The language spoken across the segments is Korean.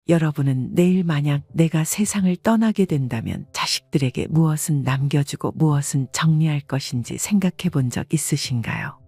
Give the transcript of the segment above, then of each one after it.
여러분은 내일 만약 내가 세상을 떠나게 된다면 자식들에게 무엇은 남겨주고 무엇은 정리할 것인지 생각해 본 적 있으신가요?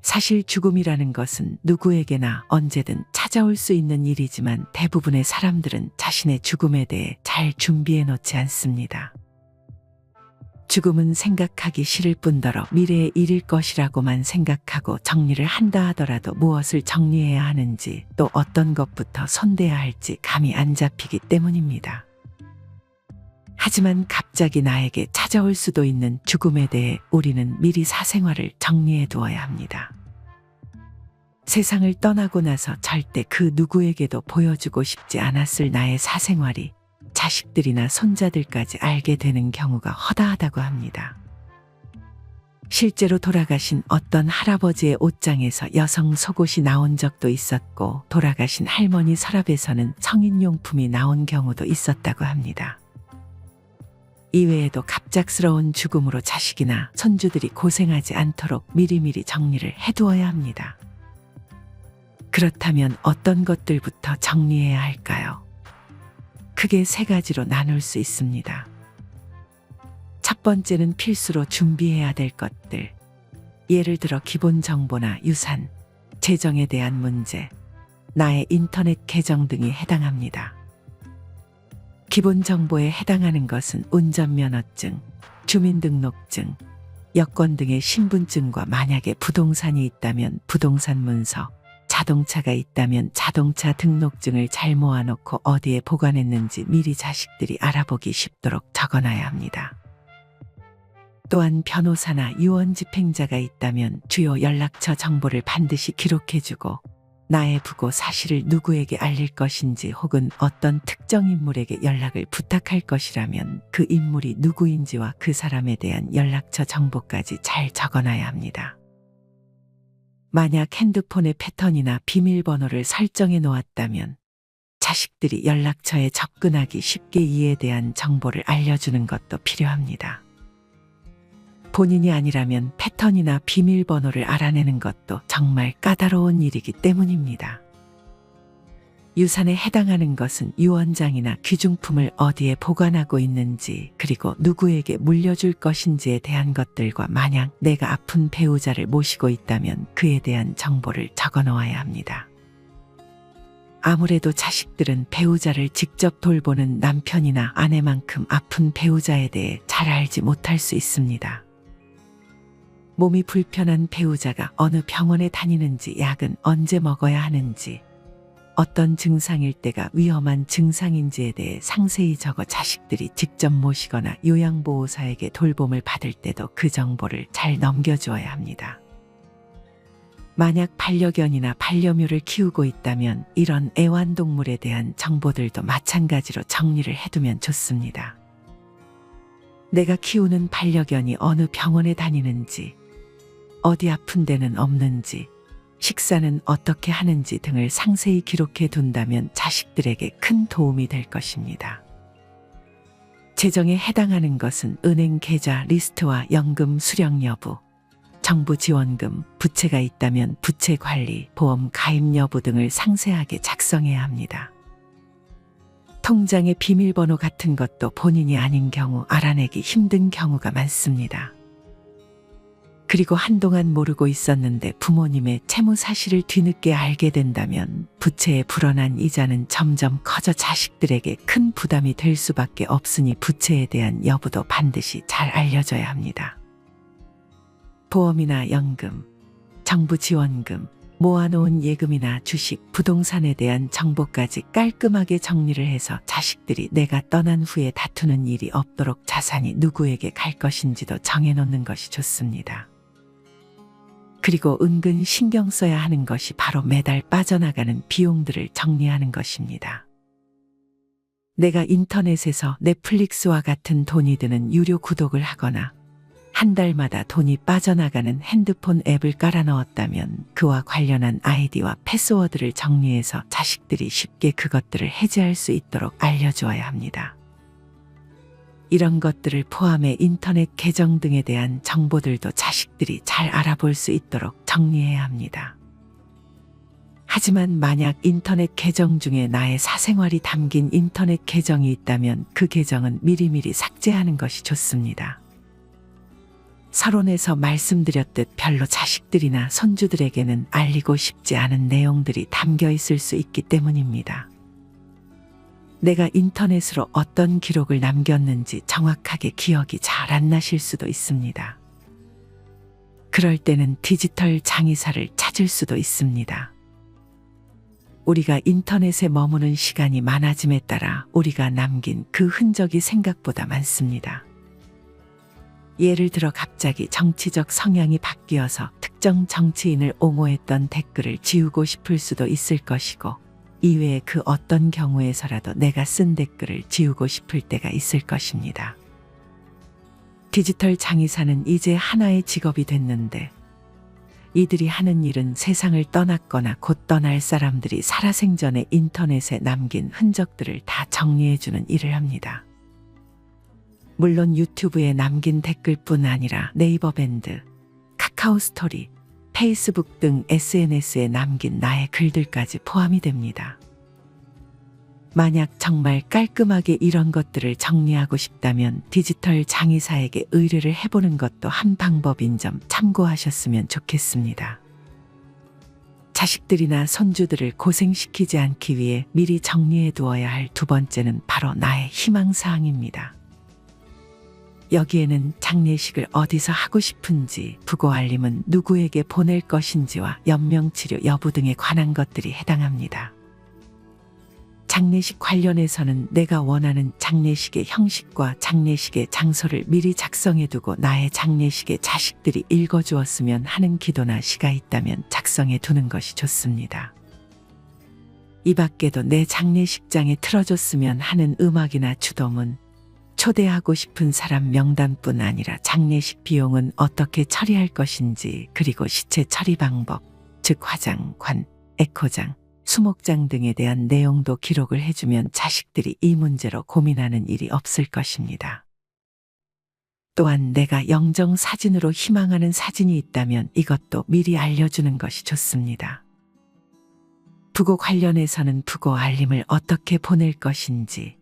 사실 죽음이라는 것은 누구에게나 언제든 찾아올 수 있는 일이지만 대부분의 사람들은 자신의 죽음에 대해 잘 준비해 놓지 않습니다. 죽음은 생각하기 싫을 뿐더러 미래의 일일 것이라고만 생각하고 정리를 한다 하더라도 무엇을 정리해야 하는지 또 어떤 것부터 손대야 할지 감이 안 잡히기 때문입니다. 하지만 갑자기 나에게 찾아올 수도 있는 죽음에 대해 우리는 미리 사생활을 정리해 두어야 합니다. 세상을 떠나고 나서 절대 그 누구에게도 보여주고 싶지 않았을 나의 사생활이 자식들이나 손자들까지 알게 되는 경우가 허다하다고 합니다. 실제로 돌아가신 어떤 할아버지의 옷장에서 여성 속옷이 나온 적도 있었고 돌아가신 할머니 서랍에서는 성인용품이 나온 경우도 있었다고 합니다. 이외에도 갑작스러운 죽음으로 자식이나 손주들이 고생하지 않도록 미리미리 정리를 해두어야 합니다. 그렇다면 어떤 것들부터 정리해야 할까요? 크게 세 가지로 나눌 수 있습니다. 첫 번째는 필수로 준비해야 될 것들. 예를 들어 기본 정보나 유산, 재정에 대한 문제, 나의 인터넷 계정 등이 해당합니다. 기본 정보에 해당하는 것은 운전면허증, 주민등록증, 여권 등의 신분증과 만약에 부동산이 있다면 부동산 문서, 자동차가 있다면 자동차 등록증을 잘 모아놓고 어디에 보관했는지 미리 자식들이 알아보기 쉽도록 적어놔야 합니다. 또한 변호사나 유언집행자가 있다면 주요 연락처 정보를 반드시 기록해주고 나의 부고 사실을 누구에게 알릴 것인지 혹은 어떤 특정 인물에게 연락을 부탁할 것이라면 그 인물이 누구인지와 그 사람에 대한 연락처 정보까지 잘 적어놔야 합니다. 만약 핸드폰의 패턴이나 비밀번호를 설정해 놓았다면 자식들이 연락처에 접근하기 쉽게 이에 대한 정보를 알려주는 것도 필요합니다. 본인이 아니라면 패턴이나 비밀번호를 알아내는 것도 정말 까다로운 일이기 때문입니다. 유산에 해당하는 것은 유언장이나 귀중품을 어디에 보관하고 있는지 그리고 누구에게 물려줄 것인지에 대한 것들과 만약 내가 아픈 배우자를 모시고 있다면 그에 대한 정보를 적어 놓아야 합니다. 아무래도 자식들은 배우자를 직접 돌보는 남편이나 아내만큼 아픈 배우자에 대해 잘 알지 못할 수 있습니다. 몸이 불편한 배우자가 어느 병원에 다니는지 약은 언제 먹어야 하는지 어떤 증상일 때가 위험한 증상인지에 대해 상세히 적어 자식들이 직접 모시거나 요양보호사에게 돌봄을 받을 때도 그 정보를 잘 넘겨주어야 합니다. 만약 반려견이나 반려묘를 키우고 있다면 이런 애완동물에 대한 정보들도 마찬가지로 정리를 해두면 좋습니다. 내가 키우는 반려견이 어느 병원에 다니는지, 어디 아픈 데는 없는지, 식사는 어떻게 하는지 등을 상세히 기록해 둔다면 자식들에게 큰 도움이 될 것입니다. 재정에 해당하는 것은 은행 계좌 리스트와 연금 수령 여부, 정부 지원금, 부채가 있다면 부채 관리, 보험 가입 여부 등을 상세하게 작성해야 합니다. 통장의 비밀번호 같은 것도 본인이 아닌 경우 알아내기 힘든 경우가 많습니다. 그리고 한동안 모르고 있었는데 부모님의 채무 사실을 뒤늦게 알게 된다면 부채에 불어난 이자는 점점 커져 자식들에게 큰 부담이 될 수밖에 없으니 부채에 대한 여부도 반드시 잘 알려줘야 합니다. 보험이나 연금, 정부 지원금, 모아놓은 예금이나 주식, 부동산에 대한 정보까지 깔끔하게 정리를 해서 자식들이 내가 떠난 후에 다투는 일이 없도록 자산이 누구에게 갈 것인지도 정해놓는 것이 좋습니다. 그리고 은근 신경 써야 하는 것이 바로 매달 빠져나가는 비용들을 정리하는 것입니다. 내가 인터넷에서 넷플릭스와 같은 돈이 드는 유료 구독을 하거나 한 달마다 돈이 빠져나가는 핸드폰 앱을 깔아 넣었다면 그와 관련한 아이디와 패스워드를 정리해서 자식들이 쉽게 그것들을 해제할 수 있도록 알려주어야 합니다. 이런 것들을 포함해 인터넷 계정 등에 대한 정보들도 자식들이 잘 알아볼 수 있도록 정리해야 합니다. 하지만 만약 인터넷 계정 중에 나의 사생활이 담긴 인터넷 계정이 있다면 그 계정은 미리미리 삭제하는 것이 좋습니다. 서론에서 말씀드렸듯 별로 자식들이나 손주들에게는 알리고 싶지 않은 내용들이 담겨 있을 수 있기 때문입니다. 내가 인터넷으로 어떤 기록을 남겼는지 정확하게 기억이 잘 안 나실 수도 있습니다. 그럴 때는 디지털 장의사를 찾을 수도 있습니다. 우리가 인터넷에 머무는 시간이 많아짐에 따라 우리가 남긴 그 흔적이 생각보다 많습니다. 예를 들어 갑자기 정치적 성향이 바뀌어서 특정 정치인을 옹호했던 댓글을 지우고 싶을 수도 있을 것이고, 이외에 그 어떤 경우에서라도 내가 쓴 댓글을 지우고 싶을 때가 있을 것입니다. 디지털 장의사는 이제 하나의 직업이 됐는데, 이들이 하는 일은 세상을 떠났거나 곧 떠날 사람들이 살아생전에 인터넷에 남긴 흔적들을 다 정리해주는 일을 합니다. 물론 유튜브에 남긴 댓글뿐 아니라 네이버 밴드, 카카오 스토리, 페이스북 등 SNS에 남긴 나의 글들까지 포함이 됩니다. 만약 정말 깔끔하게 이런 것들을 정리하고 싶다면 디지털 장의사에게 의뢰를 해보는 것도 한 방법인 점 참고하셨으면 좋겠습니다. 자식들이나 손주들을 고생시키지 않기 위해 미리 정리해 두어야 할 두 번째는 바로 나의 희망사항입니다. 여기에는 장례식을 어디서 하고 싶은지, 부고 알림은 누구에게 보낼 것인지와 연명치료 여부 등에 관한 것들이 해당합니다. 장례식 관련해서는 내가 원하는 장례식의 형식과 장례식의 장소를 미리 작성해두고 나의 장례식에 자식들이 읽어주었으면 하는 기도나 시가 있다면 작성해 두는 것이 좋습니다. 이 밖에도 내 장례식장에 틀어줬으면 하는 음악이나 주도문, 초대하고 싶은 사람 명단뿐 아니라 장례식 비용은 어떻게 처리할 것인지, 그리고 시체 처리 방법, 즉 화장, 관, 에코장, 수목장 등에 대한 내용도 기록을 해주면 자식들이 이 문제로 고민하는 일이 없을 것입니다. 또한 내가 영정 사진으로 희망하는 사진이 있다면 이것도 미리 알려주는 것이 좋습니다. 부고 관련해서는 부고 알림을 어떻게 보낼 것인지,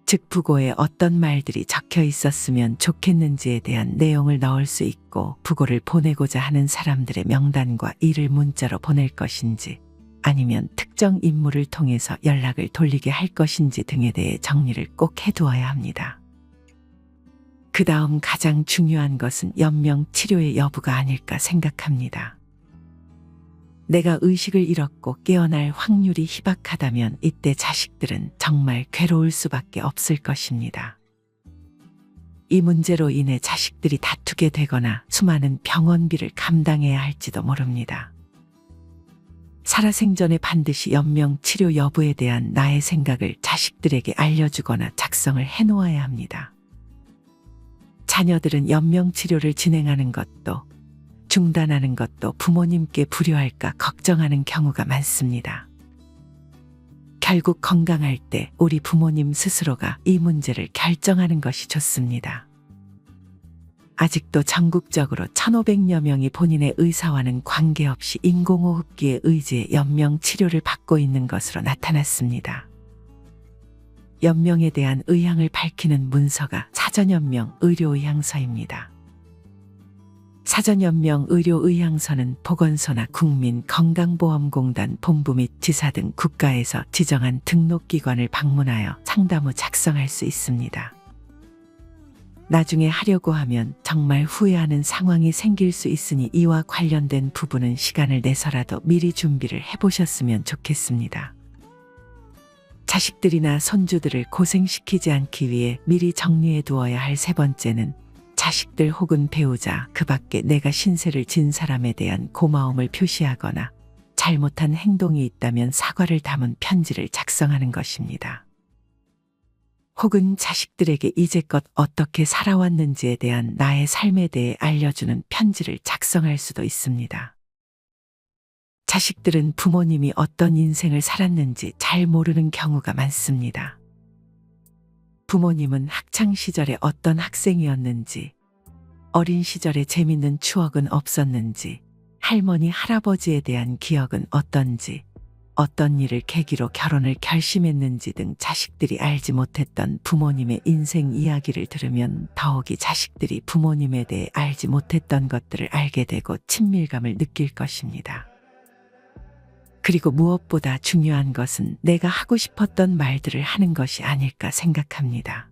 즉 부고에 어떤 말들이 적혀 있었으면 좋겠는지에 대한 내용을 넣을 수 있고, 부고를 보내고자 하는 사람들의 명단과 이를 문자로 보낼 것인지, 아니면 특정 인물을 통해서 연락을 돌리게 할 것인지 등에 대해 정리를 꼭 해두어야 합니다. 그 다음 가장 중요한 것은 연명 치료의 여부가 아닐까 생각합니다. 내가 의식을 잃었고 깨어날 확률이 희박하다면 이때 자식들은 정말 괴로울 수밖에 없을 것입니다. 이 문제로 인해 자식들이 다투게 되거나 수많은 병원비를 감당해야 할지도 모릅니다. 살아생전에 반드시 연명 치료 여부에 대한 나의 생각을 자식들에게 알려주거나 작성을 해놓아야 합니다. 자녀들은 연명 치료를 진행하는 것도 중단하는 것도 부모님께 불효할까 걱정하는 경우가 많습니다. 결국 건강할 때 우리 부모님 스스로가 이 문제를 결정하는 것이 좋습니다. 아직도 전국적으로 1,500여 명이 본인의 의사와는 관계없이 인공호흡기에 의지해 연명 치료를 받고 있는 것으로 나타났습니다. 연명에 대한 의향을 밝히는 문서가 사전연명 의료의향서입니다. 사전연명 의료의향서는 보건소나 국민건강보험공단 본부 및 지사 등 국가에서 지정한 등록기관을 방문하여 상담 후 작성할 수 있습니다. 나중에 하려고 하면 정말 후회하는 상황이 생길 수 있으니 이와 관련된 부분은 시간을 내서라도 미리 준비를 해보셨으면 좋겠습니다. 자식들이나 손주들을 고생시키지 않기 위해 미리 정리해 두어야 할 세 번째는 자식들 혹은 배우자, 그 밖에 내가 신세를 진 사람에 대한 고마움을 표시하거나 잘못한 행동이 있다면 사과를 담은 편지를 작성하는 것입니다. 혹은 자식들에게 이제껏 어떻게 살아왔는지에 대한 나의 삶에 대해 알려주는 편지를 작성할 수도 있습니다. 자식들은 부모님이 어떤 인생을 살았는지 잘 모르는 경우가 많습니다. 부모님은 학창시절에 어떤 학생이었는지, 어린 시절에 재밌는 추억은 없었는지, 할머니, 할아버지에 대한 기억은 어떤지, 어떤 일을 계기로 결혼을 결심했는지 등 자식들이 알지 못했던 부모님의 인생 이야기를 들으면 더욱이 자식들이 부모님에 대해 알지 못했던 것들을 알게 되고 친밀감을 느낄 것입니다. 그리고 무엇보다 중요한 것은 내가 하고 싶었던 말들을 하는 것이 아닐까 생각합니다.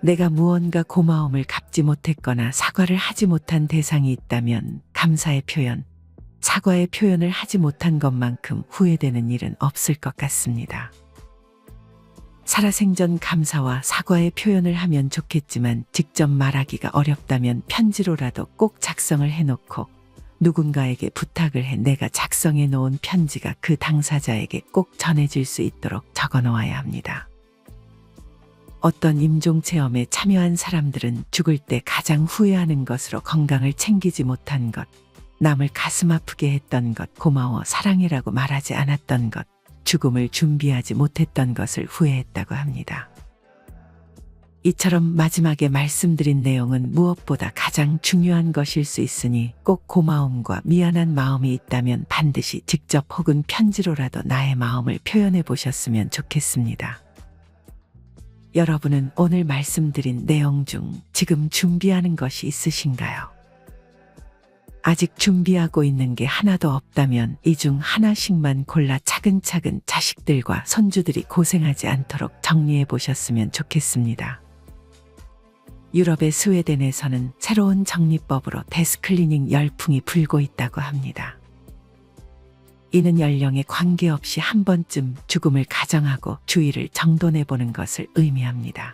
내가 무언가 고마움을 갚지 못했거나 사과를 하지 못한 대상이 있다면 감사의 표현, 사과의 표현을 하지 못한 것만큼 후회되는 일은 없을 것 같습니다. 살아생전 감사와 사과의 표현을 하면 좋겠지만 직접 말하기가 어렵다면 편지로라도 꼭 작성을 해놓고 누군가에게 부탁을 해 내가 작성해 놓은 편지가 그 당사자에게 꼭 전해질 수 있도록 적어 놓아야 합니다. 어떤 임종체험에 참여한 사람들은 죽을 때 가장 후회하는 것으로 건강을 챙기지 못한 것, 남을 가슴 아프게 했던 것, 고마워 사랑해라고 말하지 않았던 것, 죽음을 준비하지 못했던 것을 후회했다고 합니다. 이처럼 마지막에 말씀드린 내용은 무엇보다 가장 중요한 것일 수 있으니 꼭 고마움과 미안한 마음이 있다면 반드시 직접 혹은 편지로라도 나의 마음을 표현해 보셨으면 좋겠습니다. 여러분은 오늘 말씀드린 내용 중 지금 준비하는 것이 있으신가요? 아직 준비하고 있는 게 하나도 없다면 이 중 하나씩만 골라 차근차근 자식들과 손주들이 고생하지 않도록 정리해 보셨으면 좋겠습니다. 유럽의 스웨덴에서는 새로운 정리법으로 데스클리닝 열풍이 불고 있다고 합니다. 이는 연령에 관계없이 한 번쯤 죽음을 가정하고 주의를 정돈해보는 것을 의미합니다.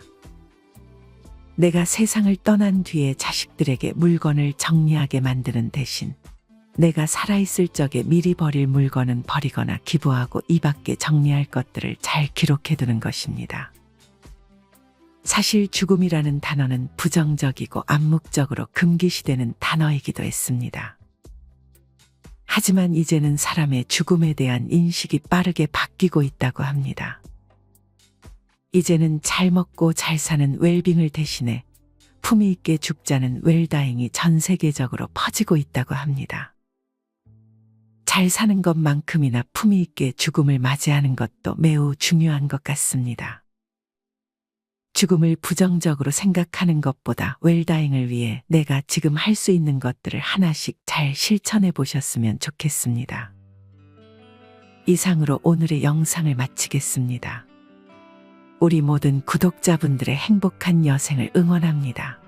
내가 세상을 떠난 뒤에 자식들에게 물건을 정리하게 만드는 대신 내가 살아있을 적에 미리 버릴 물건은 버리거나 기부하고 이 밖에 정리할 것들을 잘 기록해두는 것입니다. 사실 죽음이라는 단어는 부정적이고 암묵적으로 금기시되는 단어이기도 했습니다. 하지만 이제는 사람의 죽음에 대한 인식이 빠르게 바뀌고 있다고 합니다. 이제는 잘 먹고 잘 사는 웰빙을 대신해 품위 있게 죽자는 웰다잉이 전 세계적으로 퍼지고 있다고 합니다. 잘 사는 것만큼이나 품위 있게 죽음을 맞이하는 것도 매우 중요한 것 같습니다. 죽음을 부정적으로 생각하는 것보다 웰다잉을 위해 내가 지금 할 수 있는 것들을 하나씩 잘 실천해 보셨으면 좋겠습니다. 이상으로 오늘의 영상을 마치겠습니다. 우리 모든 구독자분들의 행복한 여생을 응원합니다.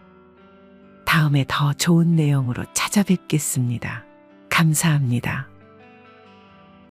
다음에 더 좋은 내용으로 찾아뵙겠습니다. 감사합니다.